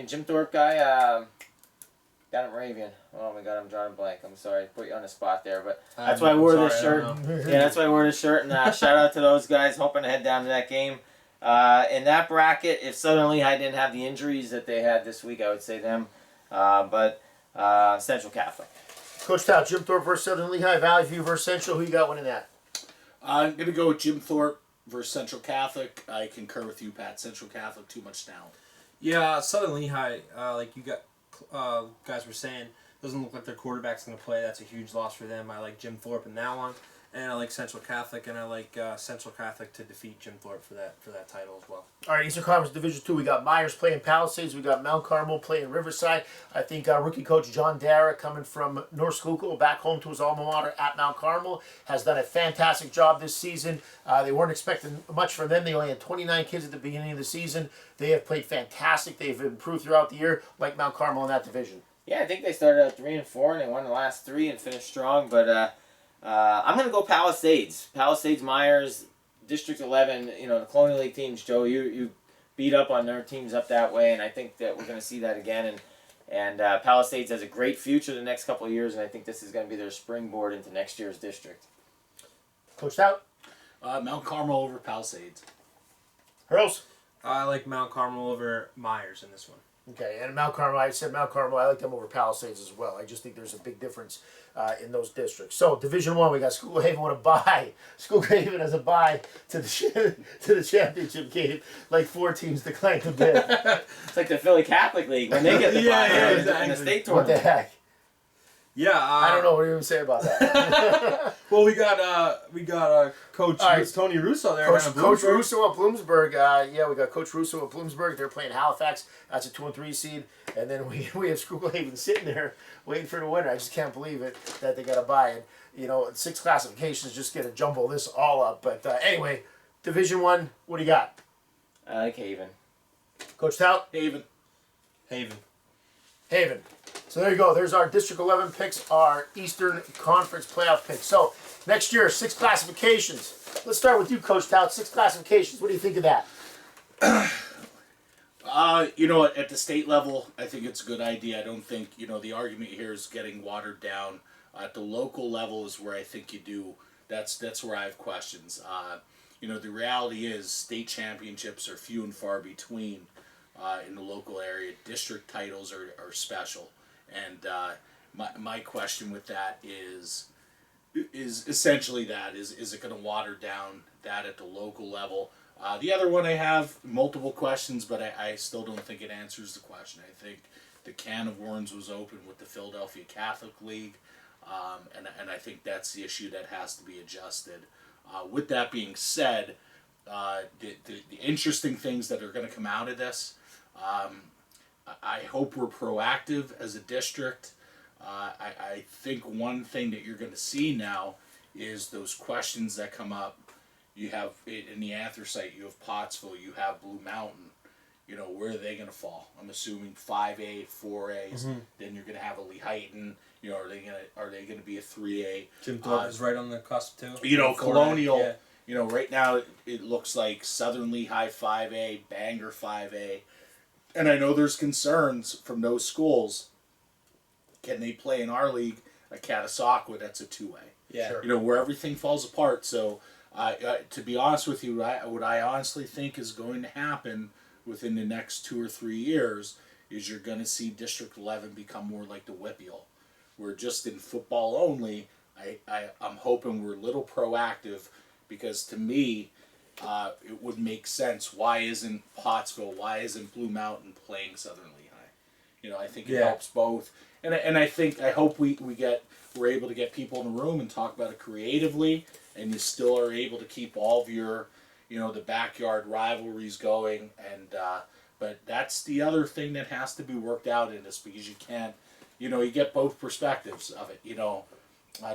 Jim Thorpe guy, got him Moravian. Oh my God, I'm drawing a blank. I'm sorry, put you on the spot there, but that's why I wore this shirt. Yeah, that's why I wore this shirt. And shout out to those guys, hoping to head down to that game. In that bracket, if Southern Lehigh didn't have the injuries that they had this week, I would say them. But Central Catholic. Coach Tout, Jim Thorpe versus Southern Lehigh, Valley View versus Central. Who you got winning that? I'm going to go with Jim Thorpe versus Central Catholic. I concur with you, Pat. Central Catholic, too much talent. Yeah, Southern Lehigh, like you got guys were saying, doesn't look like their quarterback's going to play. That's a huge loss for them. I like Jim Thorpe in that one, and I like Central Catholic, and I like Central Catholic to defeat Jim Thorpe for that title as well. All right, Eastern Conference Division II, we got Myers playing Palisades. We got Mount Carmel playing Riverside. I think rookie coach John Dara, coming from North Schuylkill back home to his alma mater at Mount Carmel, has done a fantastic job this season. They weren't expecting much from them. They only had 29 kids at the beginning of the season. They have played fantastic. They've improved throughout the year, like Mount Carmel in that division. Yeah, I think they started out 3-4 and they won the last 3 and finished strong. But I'm going to go Palisades. Palisades, Myers, District 11. You know, the Colonial League teams, Joe, you beat up on their teams up that way, and I think that we're going to see that again. And Palisades has a great future the next couple of years, and I think this is going to be their springboard into next year's district. Coach Tout? Mount Carmel over Palisades. Hurls? I like Mount Carmel over Myers in this one. Okay, and Mount Carmel, I said Mount Carmel, I like them over Palisades as well. I just think there's a big difference in those districts. So, Division I, we got School Haven with a bye. School Haven has a bye to the championship game. Like 4 teams declined to bid. It's like the Philly Catholic League when they get the bye in the state What tournament. the heck? Yeah, I don't know what you even say about that. Well, we got Coach Tony Russo there. Coach Russo at Bloomsburg. Yeah, we got Coach Russo at Bloomsburg. They're playing Halifax. That's a 2-3 seed. And then we have School Haven sitting there waiting for the winner. I just can't believe it that they got to buy it. You know, 6 classifications just going to jumble this all up. But anyway, Division I, what do you got? I like Haven. Coach Tout? Haven. Haven. So there you go. There's our District 11 picks, our Eastern Conference playoff picks. So next year, 6 classifications. Let's start with you, Coach Tout. 6 classifications. What do you think of that? You know, at the state level, I think it's a good idea. I don't think, you know, the argument here is getting watered down. At the local level is where I think you do. That's where I have questions. You know, the reality is state championships are few and far between in the local area. District titles are special. And my question with that is essentially that. Is it going to water down that at the local level? The other one I have multiple questions, but I still don't think it answers the question. I think the can of worms was open with the Philadelphia Catholic League, and I think that's the issue that has to be adjusted. With that being said, the interesting things that are going to come out of this, I hope we're proactive as a district. I think one thing that you're going to see now is those questions that come up. You have in the anthracite, you have Pottsville, you have Blue Mountain. You know, where are they going to fall? I'm assuming 5A, 4As. Then you're going to have a Lehighton. You know, are they going to be a 3A? Jim Thorpe is right on the cusp too. You know, Colonial. Yeah. You know, right now it looks like Southern Lehigh 5A, Bangor 5A. And I know there's concerns from those schools. Can they play in our league at Catasauqua? That's a 2A. Yeah. Sure. You know, where everything falls apart. So, to be honest with you, what I honestly think is going to happen within the next 2 or 3 years is you're going to see District 11 become more like the WPIAL. We're just in football only. I'm hoping we're a little proactive because to me, it would make sense. Why isn't Pottsville? Why isn't Blue Mountain playing Southern Lehigh? You know, I think it helps both, and I hope we're able to get people in the room and talk about it creatively, and you still are able to keep all of your, you know, the backyard rivalries going, and but that's the other thing that has to be worked out in this because you can't, you know, you get both perspectives of it. You know,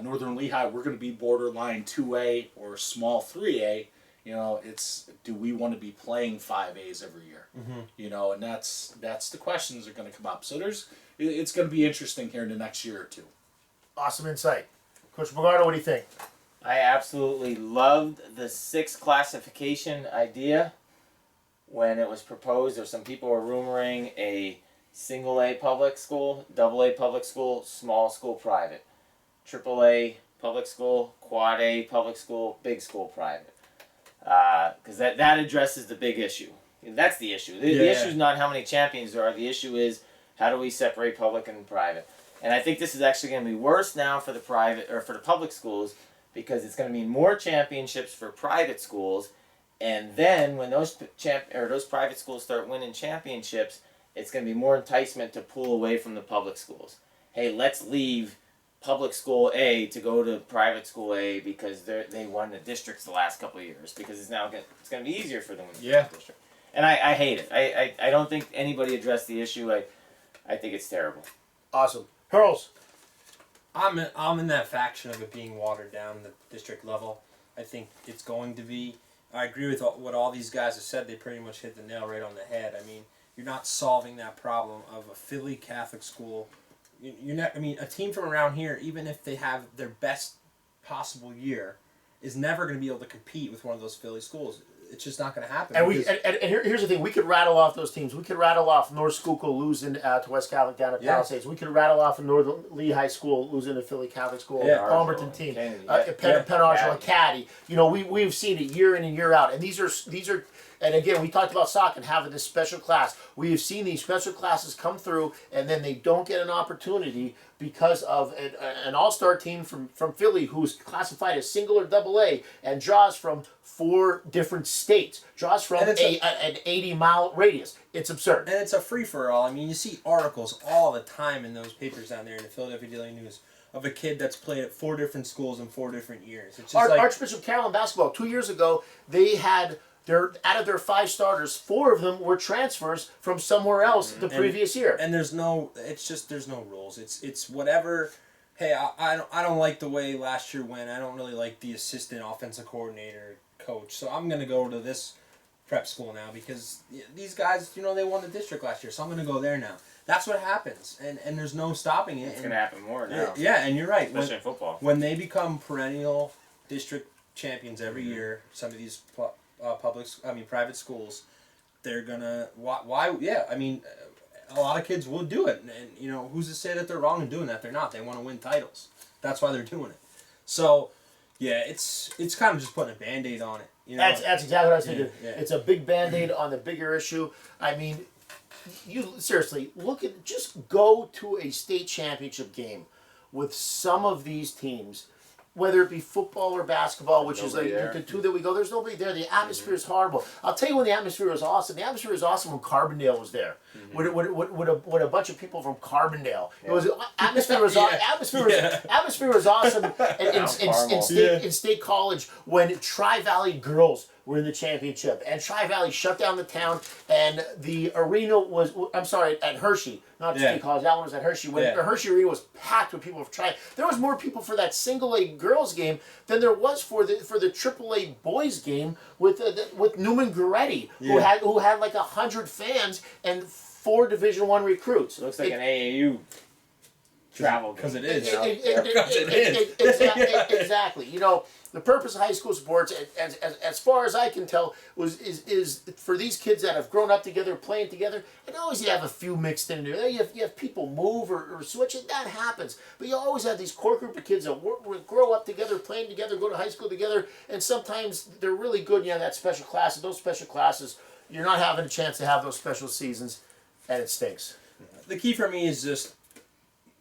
Northern Lehigh, we're going to be borderline 2A or small 3A. You know, do we want to be playing 5As every year? You know, and that's the questions that are going to come up. So it's going to be interesting here in the next year or two. Awesome insight. Coach Bogardo, what do you think? I absolutely loved the 6 classification idea when it was proposed. There some people were rumoring a single A public school, double A public school, small school private, triple A public school, quad A public school, big school private. Because that addresses the big issue. That's the issue. The issue is not how many champions there are. The issue is how do we separate public and private. And I think this is actually going to be worse now for the private or for the public schools because it's going to mean more championships for private schools. And then when those private schools start winning championships, it's going to be more enticement to pull away from the public schools. Hey, let's leave public school A to go to private school A because they won the districts the last couple of years because it's going to be easier for them to win the district. And I hate it. I don't think anybody addressed the issue. I think it's terrible. Awesome. Hurls. I'm in that faction of it being watered down at the district level. I think it's going to be. I agree with what all these guys have said. They pretty much hit the nail right on the head. I mean, you're not solving that problem of a Philly Catholic school. You're not. I mean, a team from around here, even if they have their best possible year, is never going to be able to compete with one of those Philly schools. It's just not going to happen. And here's the thing: we could rattle off those teams. We could rattle off North Schuylkill losing to West Catholic down at Palisades. We could rattle off Northern Lee High School losing to Philly Catholic School. Palmerton team, Penn Argyle, Caddy. You know, we've seen it year in and year out. And these are. And again, we talked about soccer and having this special class. We have seen these special classes come through, and then they don't get an opportunity because of an all-star team from Philly who's classified as single or double A and draws from 4 different states. Draws from an 80-mile radius. It's absurd. And it's a free-for-all. I mean, you see articles all the time in those papers down there in the Philadelphia Daily News of a kid that's played at 4 different schools in 4 different years. It's just Archbishop Carroll in basketball, 2 years ago, they had... out of their 5 starters, 4 of them were transfers from somewhere else the previous year. And there's no rules. It's whatever. Hey, I don't like the way last year went. I don't really like the assistant offensive coordinator coach. So I'm gonna go to this prep school now because these guys, they won the district last year. So I'm gonna go there now. That's what happens, and there's no stopping it. It's gonna happen more now. Yeah, and you're right. Especially in football. When they become perennial district champions every year, some of these private schools, they're gonna why yeah. I mean, a lot of kids will do it, and who's to say that they're wrong in doing that? They're not. They want to win titles. That's why they're doing it. So, yeah, it's kind of just putting a Band-Aid on it. That's exactly what I was thinking. Yeah. It's a big Band-Aid on the bigger issue. I mean, you seriously just go to a state championship game with some of these teams. Whether it be football or basketball, which Nobody is like there. the 2 that we go, there's nobody there. The atmosphere is horrible. I'll tell you when the atmosphere was awesome. The atmosphere was awesome when Carbondale was there. With a bunch of people from Carbondale. It was atmosphere was atmosphere was awesome in State College when Tri-Valley girls were in the championship and Tri-Valley shut down the town and the arena was at Hershey. Not State College, that one was at Hershey. When the Hershey Arena was packed with people from there was more people for that single A girls game than there was for the triple A boys game with Newman Goretti, who had like 100 fans and 4 Division I recruits. It looks like an AAU travel game. Because it is. Exactly. The purpose of high school sports, as far as I can tell, is for these kids that have grown up together, playing together. And always you have a few mixed in there. You have people move or switch it. That happens. But you always have these core group of kids that grow up together, playing together, go to high school together. And sometimes they're really good. And you have that special class. And those special classes, you're not having a chance to have those special seasons, and it stinks. The key for me is just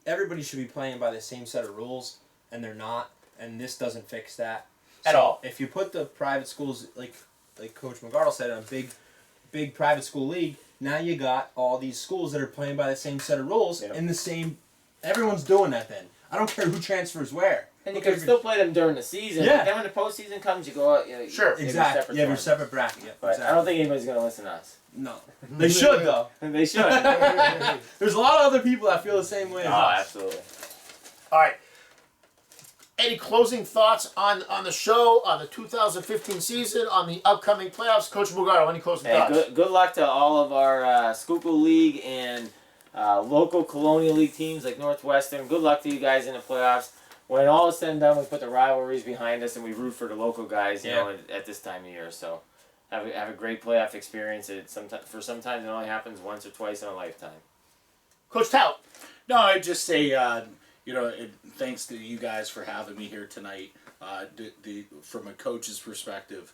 everybody should be playing by the same set of rules, and they're not. And this doesn't fix that At all. If you put the private schools, like Coach McGardle said, in a big private school league, now you got all these schools that are playing by the same set of rules in the same. Everyone's doing that then. I don't care who transfers where. And you can still play them during the season. Yeah. But then when the postseason comes, you go out. Sure. Exactly. You have your separate bracket. Yeah, But exactly. I don't think anybody's going to listen to us. No. They should, though. They should. There's a lot of other people that feel the same way as us. Absolutely. All right. Any closing thoughts on the show, on the 2015 season, on the upcoming playoffs? Coach Mugardo, any closing thoughts? Good luck to all of our Schuylkill League and local Colonial League teams like Northwestern. Good luck to you guys in the playoffs. When all is said and done, we put the rivalries behind us and we root for the local guys, at this time of year. So have a great playoff experience. Sometimes it only happens once or twice in a lifetime. Coach Tout. No, I'd just say, thanks to you guys for having me here tonight. From a coach's perspective,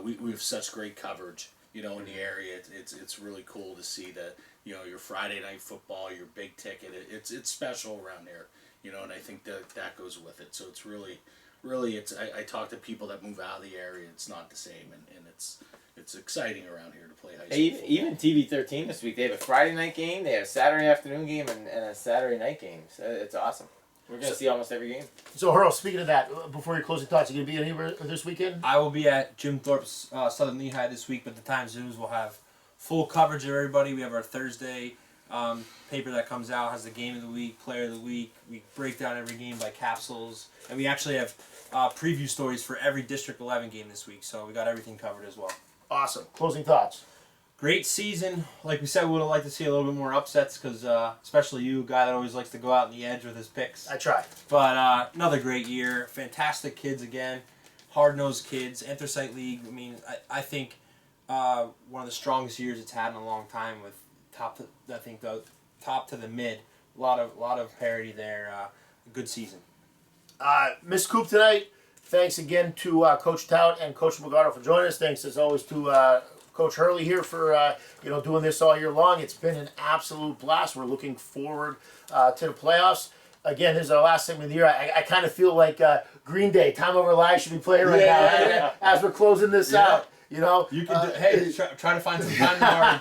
we have such great coverage, in the area. It's really cool to see that, your Friday night football, your big ticket, it's special around here, and I think that goes with it. So it's really, I talk to people that move out of the area, it's not the same, and it's exciting around here to play high school football. Even TV13 this week, they have a Friday night game, they have a Saturday afternoon game, and a Saturday night game. So it's awesome. We're going to see almost every game. So, Earl, speaking of that, before your closing thoughts, you going to be anywhere this weekend? I will be at Jim Thorpe's Southern Lehigh this week, but the Times News will have full coverage of everybody. We have our Thursday paper that comes out, has the game of the week, player of the week. We break down every game by capsules, and we actually have preview stories for every District 11 game this week, so we got everything covered as well. Awesome. Closing thoughts. Great season. Like we said, we would have liked to see a little bit more upsets because especially you, a guy that always likes to go out on the edge with his picks. I try. But another great year. Fantastic kids again. Hard-nosed kids. Anthracite League. I mean, I think one of the strongest years it's had in a long time with the top to the mid. A lot of parity there. Good season. Miss Coop tonight. Thanks again to Coach Tout and Coach Magardo for joining us. Thanks as always to Coach Hurley here for doing this all year long. It's been an absolute blast. We're looking forward to the playoffs. Again, this is our last segment of the year. I kind of feel like Green Day, Time of Our Lives should be playing right now as we're closing this out. You can try to find some time tomorrow to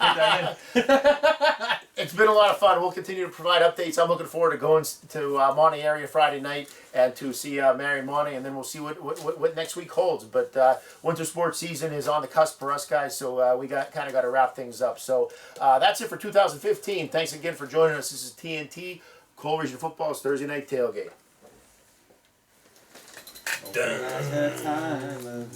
put that in. It's been a lot of fun. We'll continue to provide updates. I'm looking forward to going to Monty area Friday night and to see Marion Monty, and then we'll see what next week holds. But winter sports season is on the cusp for us guys, so we got to wrap things up. So that's it for 2015. Thanks again for joining us. This is TNT, Coal Region Football's Thursday Night Tailgate. Done.